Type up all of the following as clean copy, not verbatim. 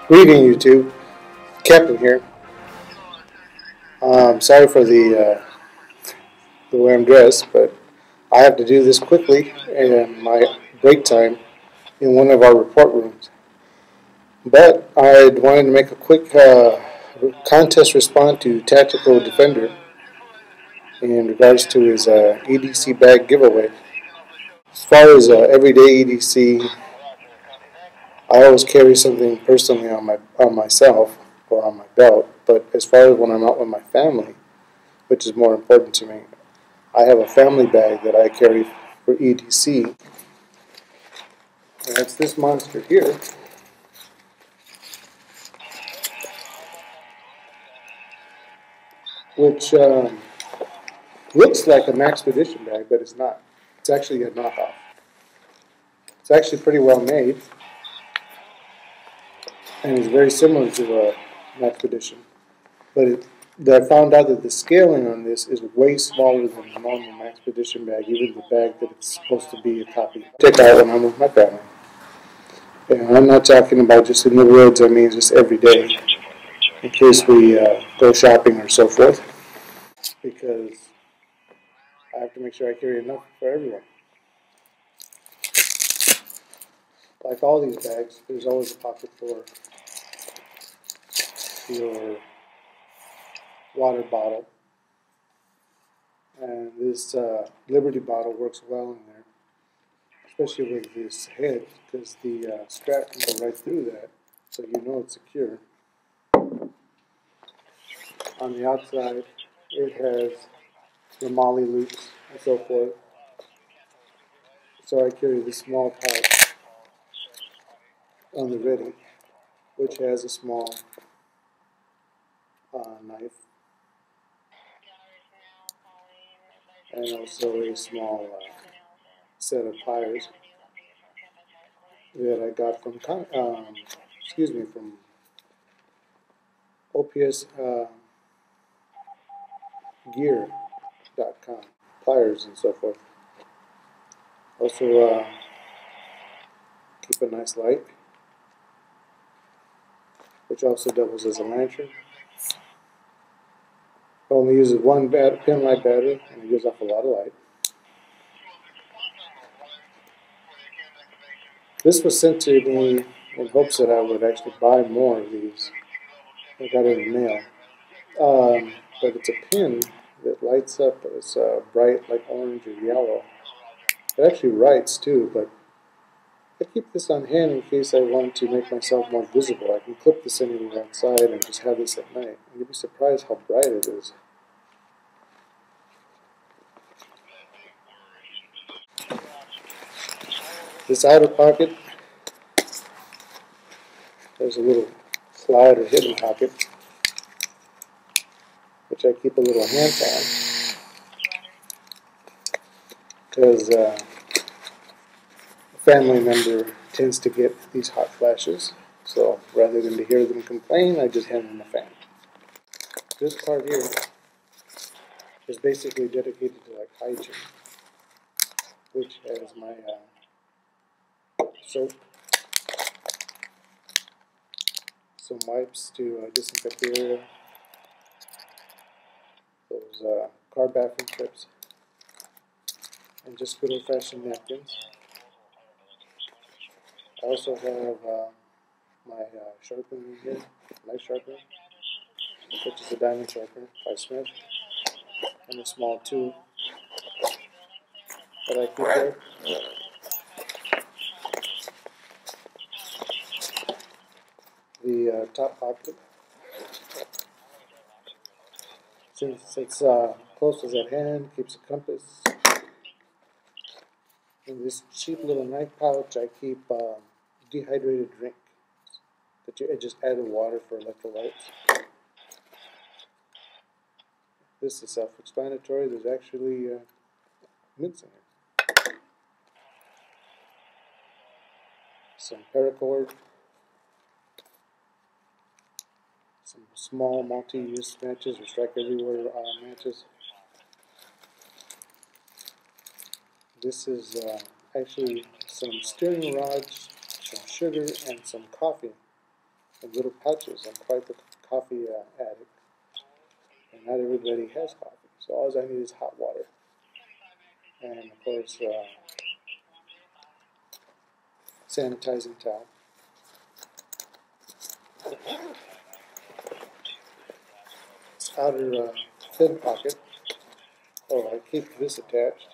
Greeting YouTube, Captain here. Sorry for the way I'm dressed, but I have to do this quickly in my break time in one of our report rooms. But I wanted to make a quick contest response to TacticalDefender in regards to his EDC bag giveaway. As far as everyday EDC, I always carry something personally on myself or on my belt. But as far as when I'm out with my family, which is more important to me, I have a family bag that I carry for EDC, and it's this monster here. Which looks like a Maxpedition bag, but it's not. It's actually a knockoff. It's actually pretty well made, and it's very similar to a Maxpedition. But I found out that the scaling on this is way smaller than a normal Maxpedition bag, even the bag that it's supposed to be a copy. Take out when I'm with my family. And I'm not talking about just in the woods, I mean just every day, in case we go shopping or so forth, because I have to make sure I carry enough for everyone. Like all these bags, there's always a pocket for your water bottle, and this Liberty bottle works well in there, especially with this head, because the strap can go right through that, so you know it's secure. On the outside, it has the molly loops and so forth. So I carry this small pouch on the ready, which has a small knife and also a small set of pliers that I got from from opsgear.com, pliers and so forth. Also keep a nice light, which also doubles as a lantern. It only uses one pin light battery, and it gives off a lot of light. This was sent to me in hopes that I would actually buy more of these. I got it in the mail. But it's a pin that lights up. It's bright, like orange or yellow. It actually writes too, but I keep this on hand in case I want to make myself more visible. I can clip this anywhere outside and just have this at night. And you'll be surprised how bright it is. This outer pocket, there's a little slide or hidden pocket, which I keep a little hand fan, because a family member tends to get these hot flashes. So rather than to hear them complain, I just hand them a fan. This part here is basically dedicated to like hygiene, which has my soap, some wipes to disinfect the area, those car bathroom strips, and just good old-fashioned napkins. I also have my sharpener in here, knife sharpener, which is a diamond sharpener by Smith, and a small tube that I keep there. The top pocket, since it's close as at hand, keeps a compass. In this cheap little knife pouch, I keep dehydrated drink that I just added water for electrolytes. This is self-explanatory. There's actually mints in it. Some paracord, some small multi-use matches or strike everywhere matches. This is actually some steering rods, some sugar, and some coffee. in little pouches. I'm quite the coffee addict, and not everybody has coffee. So all I need is hot water, and of course sanitizing towel. This outer fin pocket. Oh, I keep this attached.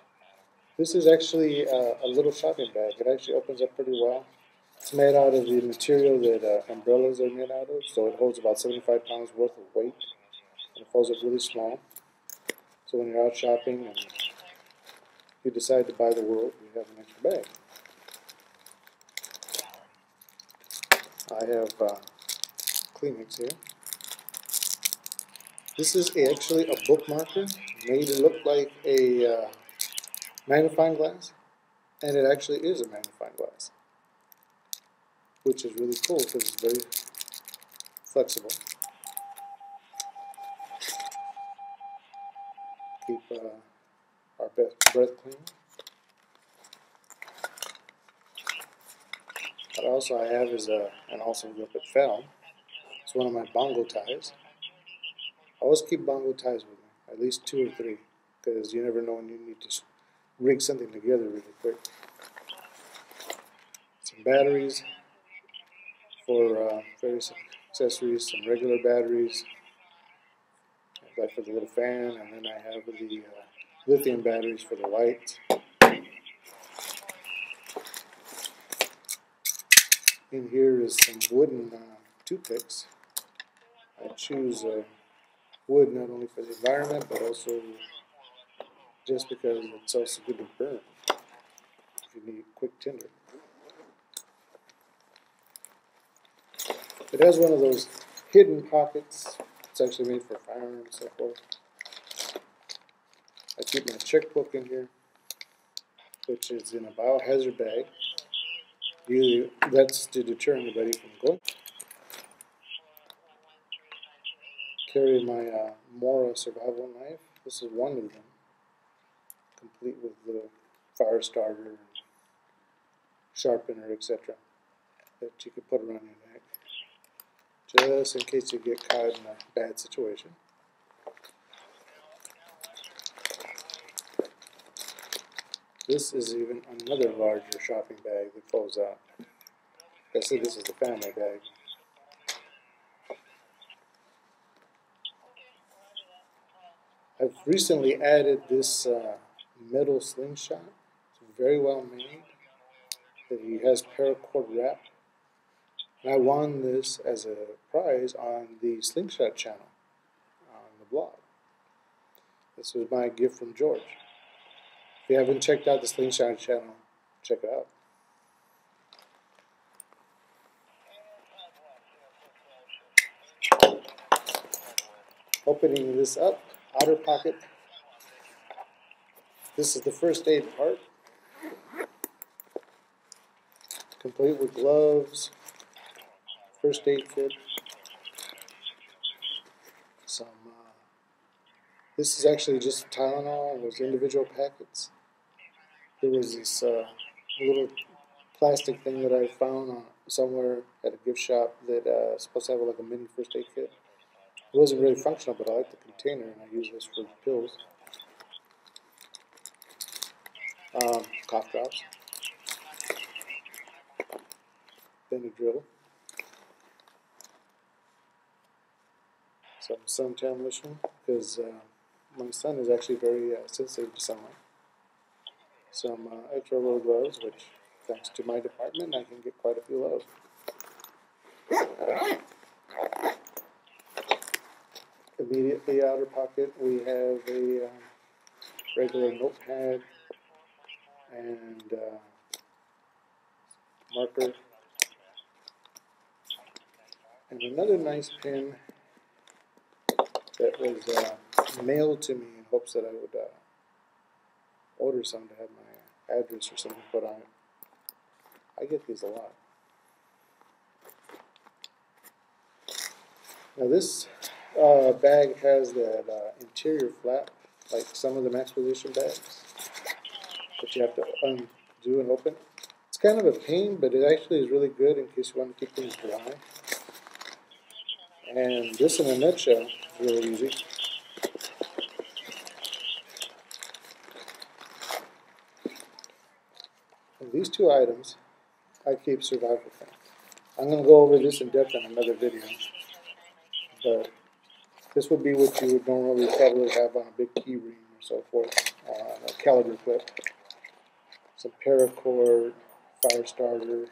This is actually a little shopping bag. It actually opens up pretty well. It's made out of the material that umbrellas are made out of, so it holds about 75 pounds worth of weight. And it folds up really small. So when you're out shopping and you decide to buy the world, you have an extra bag. I have Kleenex here. This is actually a bookmarker made to look like a magnifying glass, and it actually is a magnifying glass, which is really cool because it's very flexible. Keep our breath clean. What also I have is and also if it fell, it's one of my bongo ties. I always keep bongo ties with me, at least 2 or 3, because you never know when you need to rig something together really quick. Some batteries for various accessories, some regular batteries, like for the little fan, and then I have the lithium batteries for the lights. In here is some wooden toothpicks. I choose wood not only for the environment, but also just because it's also good to burn if you need quick tinder. It has one of those hidden pockets. It's actually made for firearms and so forth. I keep my checkbook in here, which is in a biohazard bag. Usually that's to deter anybody from going. Carry my Mora survival knife. This is one of them, complete with the fire starter, sharpener, etc. that you can put around your neck, just in case you get caught in a bad situation. This is even another larger shopping bag that folds out. I said this is the family bag. I've recently added this metal slingshot. It's very well made. It has paracord wrap. And I won this as a prize on the Slingshot channel on the blog. This was my gift from George. If you haven't checked out the Slingshot channel, check it out. Opening this up, outer pocket. This is the first aid part, complete with gloves, first aid kit. This is actually just Tylenol. It was individual packets. There was this little plastic thing that I found somewhere at a gift shop that is supposed to have like a mini first aid kit. It wasn't really functional, but I like the container, and I use this for pills. Cough drops. Benadryl. Some suntan lotion, because my son is actually very sensitive to sunlight. Some extra rubber gloves, which thanks to my department I can get quite a few of. Immediately outer pocket we have a regular notepad and marker, and another nice pen that was mailed to me in hopes that I would order some to have my address or something put on it. I get these a lot. Now this bag has that interior flap, like some of the Maxpedition bags, that you have to undo and open. It's kind of a pain, but it actually is really good in case you want to keep things dry. And this, in a nutshell, is really easy. And these two items, I keep survival from. I'm going to go over this in depth in another video, but this would be what you would normally probably have on a big key ring or so forth, on a caliber clip. Some paracord, fire starter,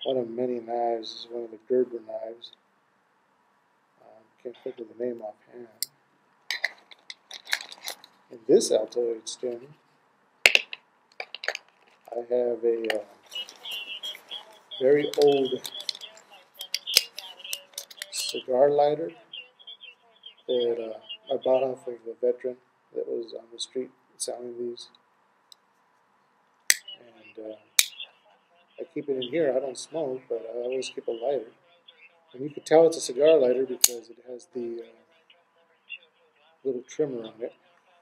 one of many knives is one of the Gerber knives. Can't think of the name offhand. In this Altoid stem, I have a very old cigar lighter that I bought off of a veteran that was on the street selling these. And I keep it in here. I don't smoke, but I always keep a lighter. And you can tell it's a cigar lighter because it has the little trimmer on it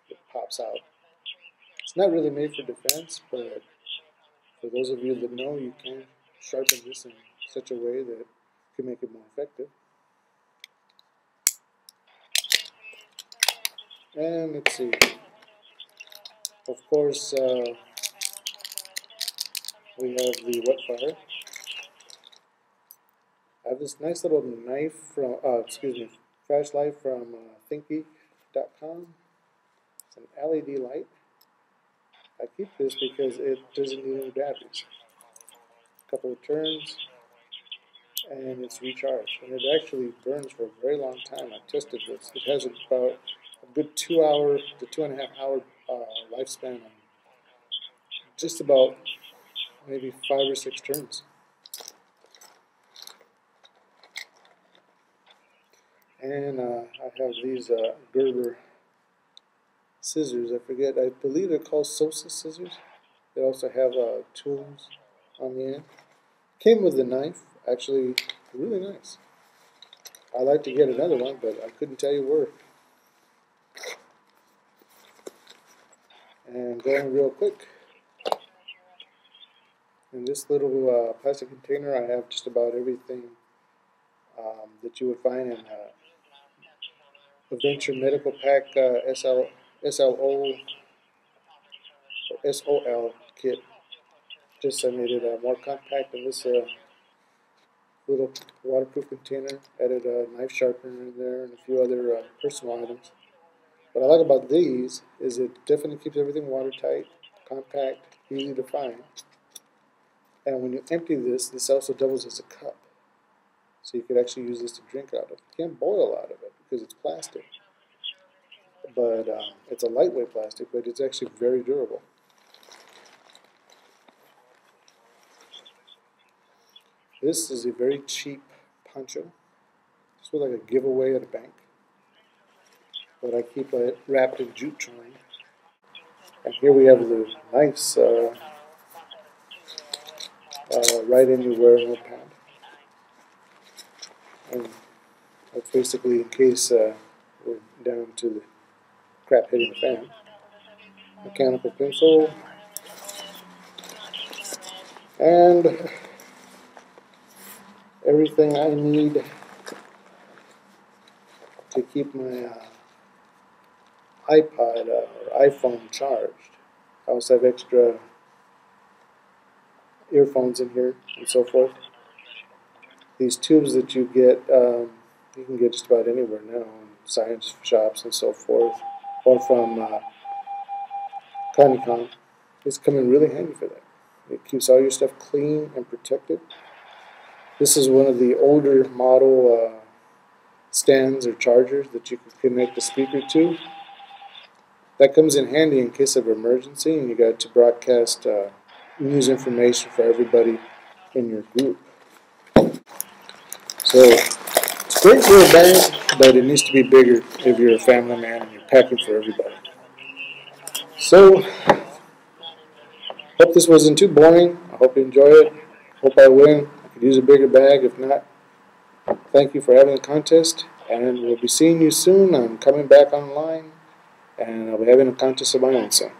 that pops out. It's not really made for defense, but for those of you that know, you can sharpen this in such a way that can make it more effective. And let's see. Of course, we have the wet fire. I have this nice little knife from, flashlight from thinkgeek.com. It's an LED light. I keep this because it doesn't need any batteries. A couple of turns, and it's recharged. And it actually burns for a very long time. I tested this. It has about a good 2 hour to 2.5 hour lifespan on just about maybe 5 or 6 turns. And I have these Gerber scissors. I believe they're called Sosa scissors. They also have tools on the end. Came with the knife. Actually, really nice. I'd like to get another one, but I couldn't tell you where. And going real quick. In this little plastic container, I have just about everything that you would find in a Venture Medical Pack SLO or SOL kit. Just I made it more compact than this little waterproof container. Added a knife sharpener in there and a few other personal items. What I like about these is it definitely keeps everything watertight, compact, easy to find. And when you empty this, this also doubles as a cup. So you could actually use this to drink out of. You can't boil out of it because it's plastic. But it's a lightweight plastic, but it's actually very durable. This is a very cheap poncho. This was like a giveaway at a bank. But I keep it wrapped in jute twine. And here we have the nice right anywhere notepad. And that's basically in case we're down to the crap hitting the fan. Mechanical pencil. And everything I need to keep my iPod or iPhone charged. I also have extra earphones in here and so forth. These tubes that you get, you can get just about anywhere now in science shops and so forth, or from Conicon. It's come in really handy for that. It keeps all your stuff clean and protected. This is one of the older model stands or chargers that you can connect the speaker to. That comes in handy in case of emergency and you got to broadcast news information for everybody in your group. So it's great for a bag, but it needs to be bigger if you're a family man and you're packing for everybody. So hope this wasn't too boring. I hope you enjoy it. Hope I win. I could use a bigger bag. If not, thank you for having the contest, and we'll be seeing you soon. I'm coming back online, and I'll be having a contest of my own soon.